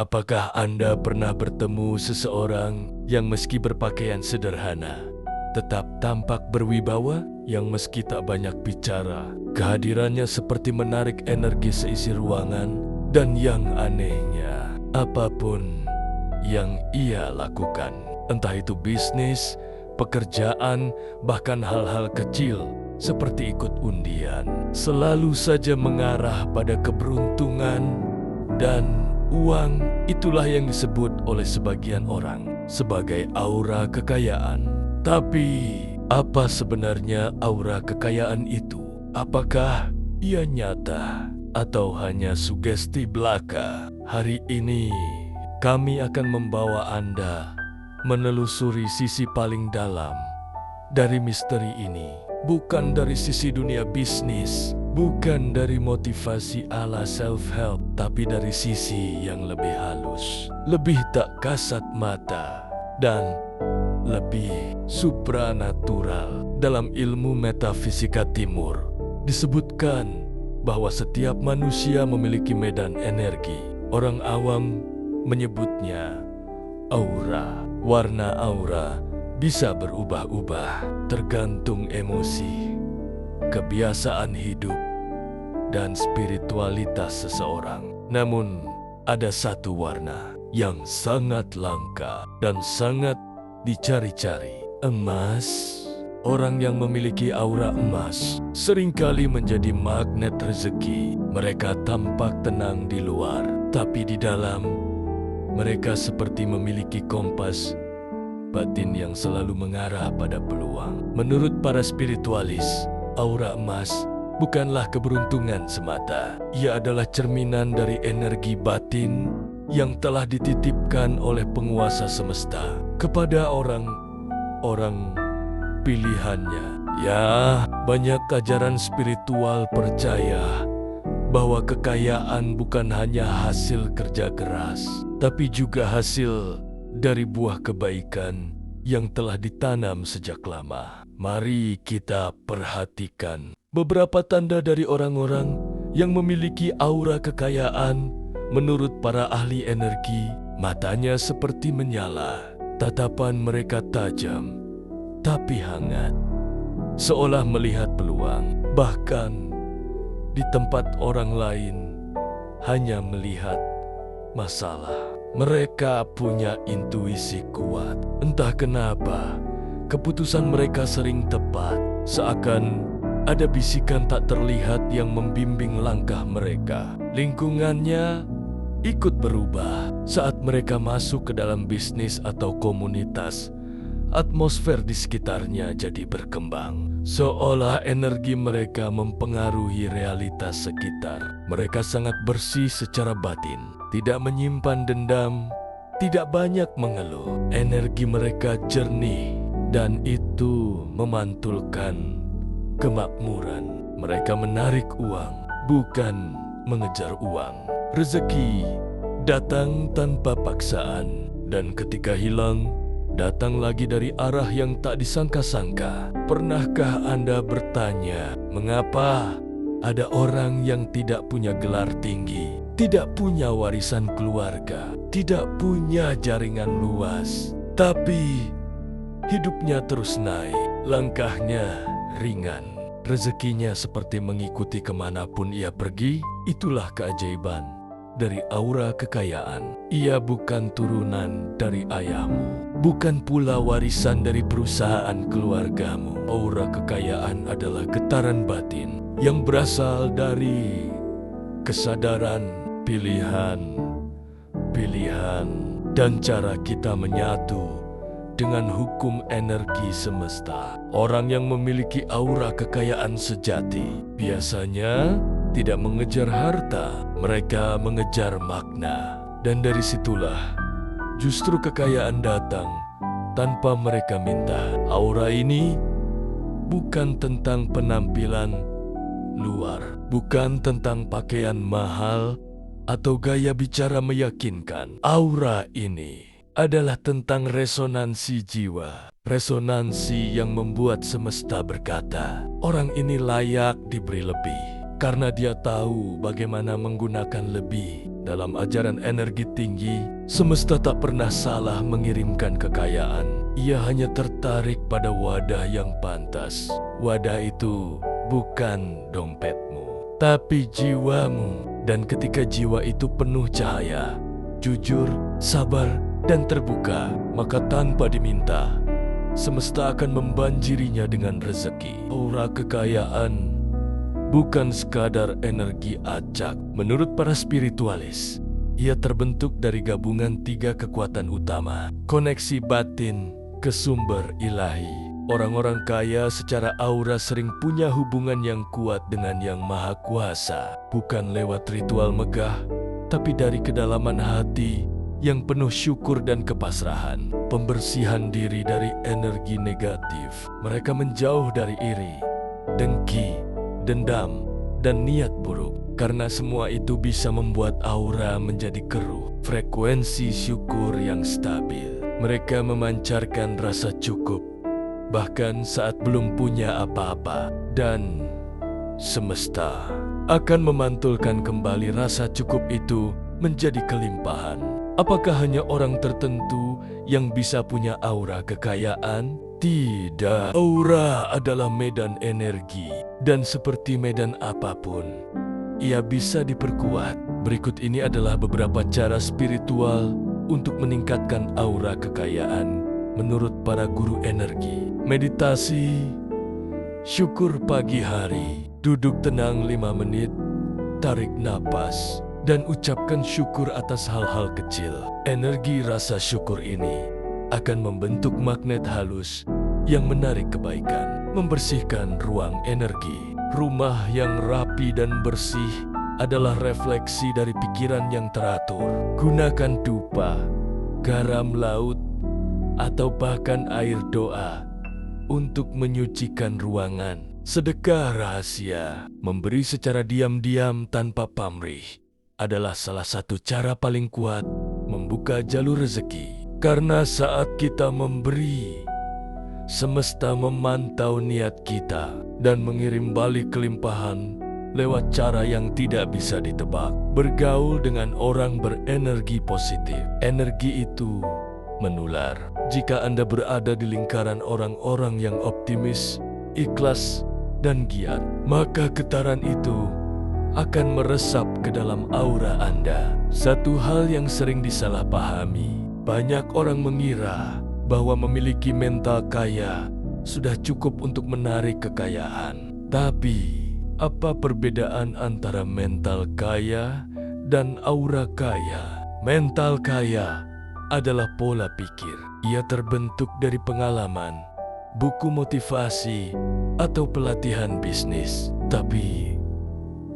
Apakah Anda pernah bertemu seseorang yang meski berpakaian sederhana, tetap tampak berwibawa, yang meski tak banyak bicara, kehadirannya seperti menarik energi seisi ruangan, dan yang anehnya, apapun yang ia lakukan, entah itu bisnis, pekerjaan, bahkan hal-hal kecil seperti ikut undian, selalu saja mengarah pada keberuntungan dan uang. Itulah yang disebut oleh sebagian orang sebagai aura kekayaan. Tapi, apa sebenarnya aura kekayaan itu? Apakah ia nyata atau hanya sugesti belaka? Hari ini, kami akan membawa Anda menelusuri sisi paling dalam dari misteri ini. Bukan dari sisi dunia bisnis, bukan dari motivasi ala self-help, tapi dari sisi yang lebih halus, lebih tak kasat mata, dan lebih supranatural. Dalam ilmu metafisika timur, disebutkan bahwa setiap manusia memiliki medan energi. Orang awam menyebutnya aura. Warna aura bisa berubah-ubah tergantung emosi, kebiasaan hidup, dan spiritualitas seseorang. Namun, ada satu warna yang sangat langka dan sangat dicari-cari: emas. Orang yang memiliki aura emas seringkali menjadi magnet rezeki. Mereka tampak tenang di luar, tapi di dalam mereka seperti memiliki kompas batin yang selalu mengarah pada peluang. Menurut para spiritualis, aura emas bukanlah keberuntungan semata. Ia adalah cerminan dari energi batin yang telah dititipkan oleh penguasa semesta kepada orang-orang pilihannya. Ya, banyak ajaran spiritual percaya bahwa kekayaan bukan hanya hasil kerja keras, tapi juga hasil dari buah kebaikan yang telah ditanam sejak lama. Mari kita perhatikan beberapa tanda dari orang-orang yang memiliki aura kekayaan. Menurut para ahli energi, matanya seperti menyala, tatapan mereka tajam tapi hangat, seolah melihat peluang. Bahkan di tempat orang lain hanya melihat masalah. Mereka punya intuisi kuat. Entah kenapa, keputusan mereka sering tepat, seakan ada bisikan tak terlihat yang membimbing langkah mereka. Lingkungannya ikut berubah saat mereka masuk ke dalam bisnis atau komunitas. Atmosfer di sekitarnya jadi berkembang, seolah energi mereka mempengaruhi realitas sekitar. Mereka sangat bersih secara batin, tidak menyimpan dendam, tidak banyak mengeluh. Energi mereka jernih, dan itu memantulkan kemakmuran. Mereka menarik uang, bukan mengejar uang. Rezeki datang tanpa paksaan, dan ketika hilang, datang lagi dari arah yang tak disangka-sangka. Pernahkah Anda bertanya, mengapa ada orang yang tidak punya gelar tinggi, tidak punya warisan keluarga, tidak punya jaringan luas, tapi hidupnya terus naik, langkahnya ringan, rezekinya seperti mengikuti kemanapun ia pergi? Itulah keajaiban dari aura kekayaan. Ia bukan turunan dari ayahmu, bukan pula warisan dari perusahaan keluargamu. Aura kekayaan adalah getaran batin yang berasal dari kesadaran, pilihan, dan cara kita menyatu dengan hukum energi semesta. Orang yang memiliki aura kekayaan sejati biasanya tidak mengejar harta, mereka mengejar makna. Dan dari situlah justru kekayaan datang tanpa mereka minta. Aura ini bukan tentang penampilan luar, bukan tentang pakaian mahal atau gaya bicara meyakinkan. Aura ini adalah tentang resonansi jiwa, resonansi yang membuat semesta berkata, orang ini layak diberi lebih. Karena dia tahu bagaimana menggunakan lebih. Dalam ajaran energi tinggi, semesta tak pernah salah mengirimkan kekayaan. Ia hanya tertarik pada wadah yang pantas. Wadah itu bukan dompetmu, tapi jiwamu. Dan ketika jiwa itu penuh cahaya, jujur, sabar, dan terbuka, maka tanpa diminta, semesta akan membanjirinya dengan rezeki. Aura kekayaan bukan sekadar energi acak. Menurut para spiritualis, ia terbentuk dari gabungan 3 kekuatan utama. Koneksi batin ke sumber ilahi. Orang-orang kaya secara aura sering punya hubungan yang kuat dengan Yang Maha Kuasa. Bukan lewat ritual megah, tapi dari kedalaman hati yang penuh syukur dan kepasrahan. Pembersihan diri dari energi negatif. Mereka menjauh dari iri, dengki, dendam, dan niat buruk. Karena semua itu bisa membuat aura menjadi keruh. Frekuensi syukur yang stabil. Mereka memancarkan rasa cukup, bahkan saat belum punya apa-apa. Dan semesta akan memantulkan kembali rasa cukup itu menjadi kelimpahan. Apakah hanya orang tertentu yang bisa punya aura kekayaan? Tidak. Aura adalah medan energi, dan seperti medan apapun, ia bisa diperkuat. Berikut ini adalah beberapa cara spiritual untuk meningkatkan aura kekayaan menurut para guru energi. Meditasi, syukur pagi hari. Duduk tenang 5 menit, tarik napas, dan ucapkan syukur atas hal-hal kecil. Energi rasa syukur ini akan membentuk magnet halus yang menarik kebaikan, membersihkan ruang energi. Rumah yang rapi dan bersih adalah refleksi dari pikiran yang teratur. Gunakan dupa, garam laut, atau bahkan air doa untuk menyucikan ruangan. Sedekah rahasia, memberi secara diam-diam tanpa pamrih, adalah salah satu cara paling kuat membuka jalur rezeki. Karena saat kita memberi, semesta memantau niat kita dan mengirim balik kelimpahan lewat cara yang tidak bisa ditebak. Bergaul dengan orang berenergi positif. Energi itu menular. Jika Anda berada di lingkaran orang-orang yang optimis, ikhlas, dan giat, maka getaran itu akan meresap ke dalam aura Anda. Satu hal yang sering disalahpahami, banyak orang mengira bahwa memiliki mental kaya sudah cukup untuk menarik kekayaan. Tapi, apa perbedaan antara mental kaya dan aura kaya? Mental kaya adalah pola pikir. Ia terbentuk dari pengalaman, buku motivasi, atau pelatihan bisnis. Tapi,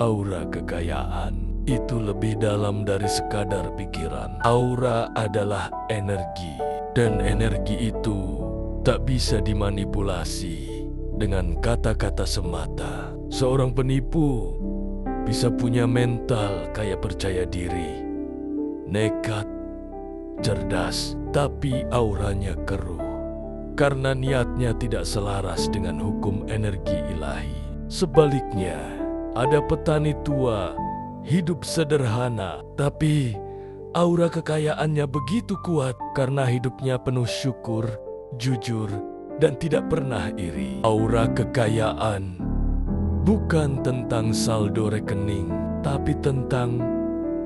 aura kekayaan itu lebih dalam dari sekadar pikiran. Aura adalah energi, dan energi itu tak bisa dimanipulasi dengan kata-kata semata. Seorang penipu bisa punya mental kayak percaya diri, nekat, cerdas, tapi auranya keruh karena niatnya tidak selaras dengan hukum energi ilahi. Sebaliknya, ada petani tua, hidup sederhana, tapi aura kekayaannya begitu kuat karena hidupnya penuh syukur, jujur, dan tidak pernah iri. Aura kekayaan bukan tentang saldo rekening, tapi tentang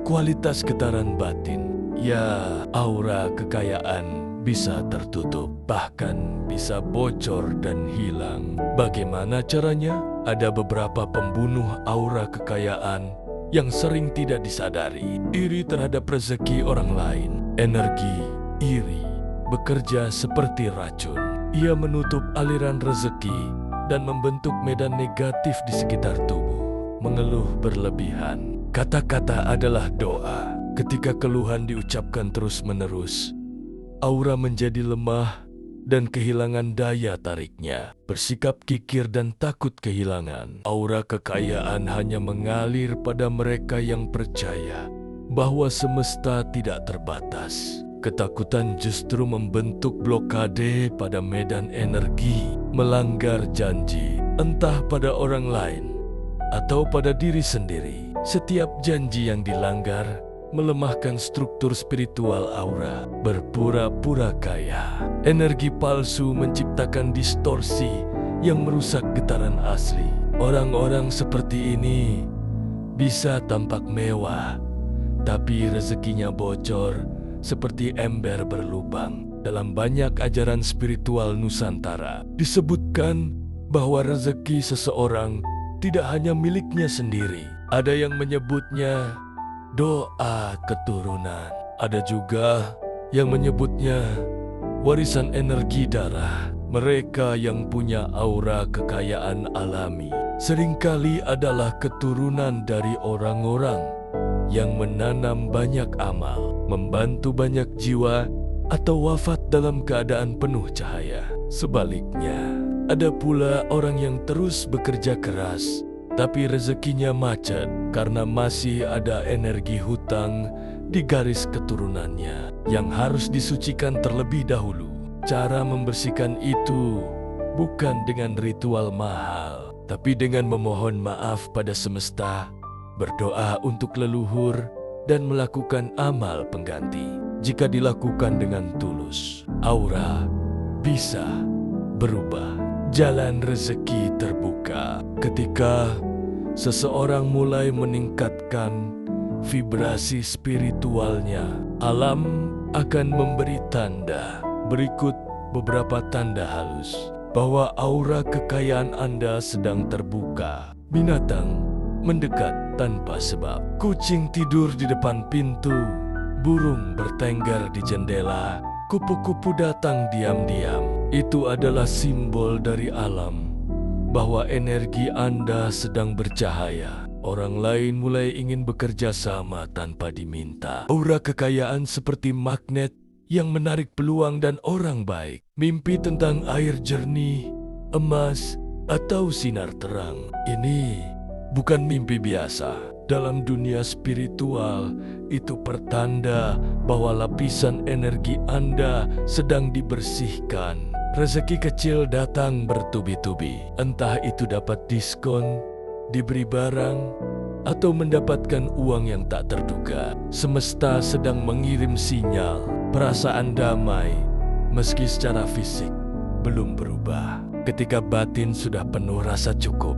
kualitas getaran batin. Ya, aura kekayaan bisa tertutup, bahkan bisa bocor dan hilang. Bagaimana caranya? Ada beberapa pembunuh aura kekayaan yang sering tidak disadari. Iri terhadap rezeki orang lain. Energi iri bekerja seperti racun. Ia menutup aliran rezeki dan membentuk medan negatif di sekitar tubuh. Mengeluh berlebihan. Kata-kata adalah doa. Ketika keluhan diucapkan terus-menerus, aura menjadi lemah dan kehilangan daya tariknya. Bersikap kikir dan takut kehilangan. Aura kekayaan hanya mengalir pada mereka yang percaya bahwa semesta tidak terbatas. Ketakutan justru membentuk blokade pada medan energi, melanggar janji, entah pada orang lain atau pada diri sendiri. Setiap janji yang dilanggar melemahkan struktur spiritual aura, berpura-pura kaya. Energi palsu menciptakan distorsi yang merusak getaran asli. Orang-orang seperti ini bisa tampak mewah, tapi rezekinya bocor seperti ember berlubang. Dalam banyak ajaran spiritual Nusantara, disebutkan bahwa rezeki seseorang tidak hanya miliknya sendiri. Ada yang menyebutnya doa keturunan. Ada juga yang menyebutnya warisan energi darah. Mereka yang punya aura kekayaan alami seringkali adalah keturunan dari orang-orang yang menanam banyak amal, membantu banyak jiwa, atau wafat dalam keadaan penuh cahaya. Sebaliknya, ada pula orang yang terus bekerja keras, tapi rezekinya macet karena masih ada energi hutang di garis keturunannya yang harus disucikan terlebih dahulu. Cara membersihkan itu bukan dengan ritual mahal, tapi dengan memohon maaf pada semesta, berdoa untuk leluhur, dan melakukan amal pengganti. Jika dilakukan dengan tulus, aura bisa berubah. Jalan rezeki terbuka ketika seseorang mulai meningkatkan vibrasi spiritualnya. Alam akan memberi tanda. Berikut beberapa tanda halus bahwa aura kekayaan Anda sedang terbuka. Binatang mendekat tanpa sebab. Kucing tidur di depan pintu. Burung bertengger di jendela. Kupu-kupu datang diam-diam. Itu adalah simbol dari alam bahwa energi Anda sedang bercahaya. Orang lain mulai ingin bekerja sama tanpa diminta. Aura kekayaan seperti magnet yang menarik peluang dan orang baik. Mimpi tentang air jernih, emas, atau sinar terang. Ini bukan mimpi biasa. Dalam dunia spiritual, itu pertanda bahwa lapisan energi Anda sedang dibersihkan. Rezeki kecil datang bertubi-tubi. Entah itu dapat diskon, diberi barang, atau mendapatkan uang yang tak terduga. Semesta sedang mengirim sinyal. Perasaan damai, meski secara fisik belum berubah. Ketika batin sudah penuh rasa cukup,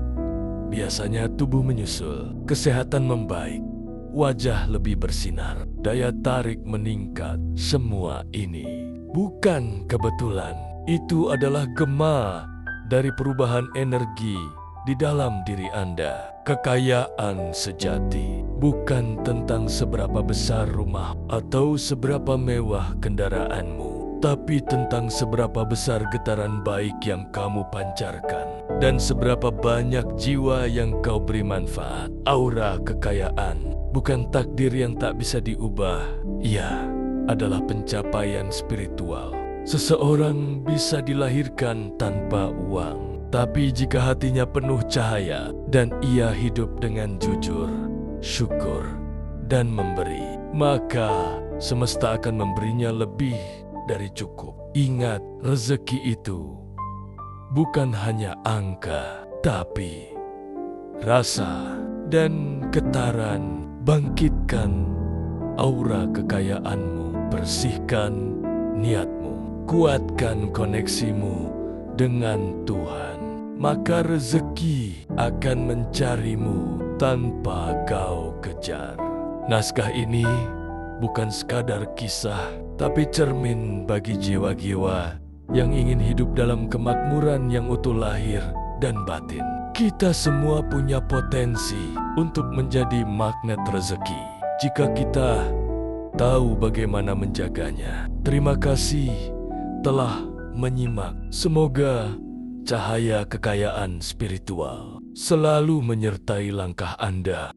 biasanya tubuh menyusul, kesehatan membaik, wajah lebih bersinar, daya tarik meningkat. Semua ini bukan kebetulan. Itu adalah gema dari perubahan energi di dalam diri Anda. Kekayaan sejati bukan tentang seberapa besar rumah atau seberapa mewah kendaraanmu, tapi tentang seberapa besar getaran baik yang kamu pancarkan dan seberapa banyak jiwa yang kau beri manfaat. Aura kekayaan bukan takdir yang tak bisa diubah. Ia adalah pencapaian spiritual. Seseorang bisa dilahirkan tanpa uang, tapi jika hatinya penuh cahaya dan ia hidup dengan jujur, syukur, dan memberi, maka semesta akan memberinya lebih dari cukup. Ingat, rezeki itu bukan hanya angka, tapi rasa dan getaran. Bangkitkan aura kekayaanmu, bersihkan niatmu, kuatkan koneksimu dengan Tuhan. Maka rezeki akan mencarimu tanpa kau kejar. Naskah ini bukan sekadar kisah, tapi cermin bagi jiwa-jiwa yang ingin hidup dalam kemakmuran yang utuh lahir dan batin. Kita semua punya potensi untuk menjadi magnet rezeki jika kita tahu bagaimana menjaganya. Terima kasih telah menyimak. Semoga cahaya kekayaan spiritual selalu menyertai langkah Anda.